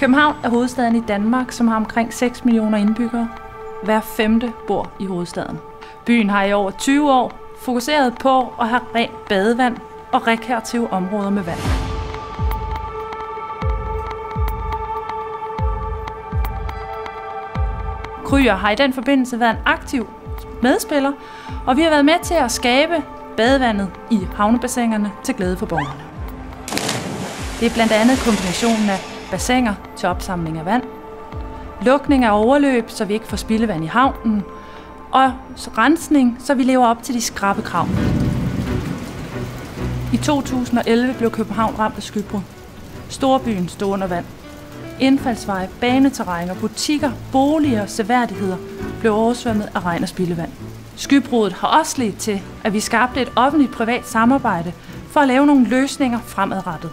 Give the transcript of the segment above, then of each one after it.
København er hovedstaden i Danmark, som har omkring 6 millioner indbyggere. Hver femte bor i hovedstaden. Byen har i over 20 år fokuseret på at have rent badevand og rekreative områder med vand. Kryer har i den forbindelse været en aktiv medspiller, og vi har været med til at skabe badevandet i havnebassinerne til glæde for borgerne. Det er blandt andet kombinationen af bassiner til opsamling af vand, lukning af overløb, så vi ikke får spildevand i havnen, og rensning, så vi lever op til de skrappe krav. I 2011 blev København ramt af skybrud. Storbyen stod under vand. Indfaldsveje, baneterræner, butikker, boliger og seværdigheder blev oversvømmet af regn og spildevand. Skybruddet har også ledt til, at vi skabte et offentligt-privat samarbejde for at lave nogle løsninger fremadrettet.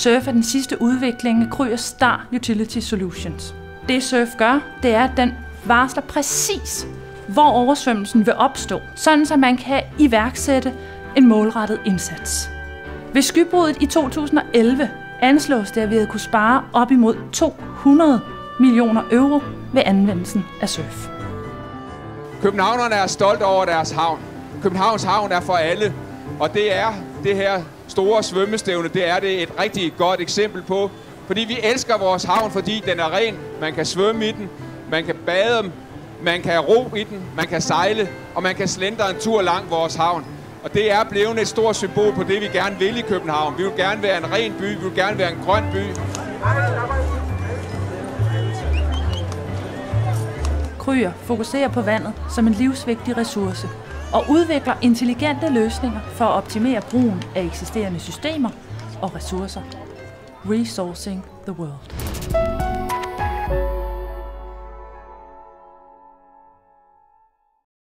SURF er den sidste udvikling af Kryer Star Utility Solutions. Det SURF gør, det er, at den varsler præcis, hvor oversvømmelsen vil opstå, sådan så man kan iværksætte en målrettet indsats. Ved skybruddet i 2011 anslås det, at vi havde kunne spare op imod 200 millioner euro ved anvendelsen af SURF. Københavnerne er stolte over deres havn. Københavns havn er for alle, og det er det her store svømmestævne, det er det et rigtig godt eksempel på. Fordi vi elsker vores havn, fordi den er ren, man kan svømme i den, man kan bade, man kan ro i den, man kan sejle, og man kan slendre en tur langt vores havn. Og det er blevet et stort symbol på det, vi gerne vil i København. Vi vil gerne være en ren by, vi vil gerne være en grøn by. Kryer fokuserer på vandet som en livsvigtig ressource og udvikler intelligente løsninger for at optimere brugen af eksisterende systemer og ressourcer. Resourcing the world.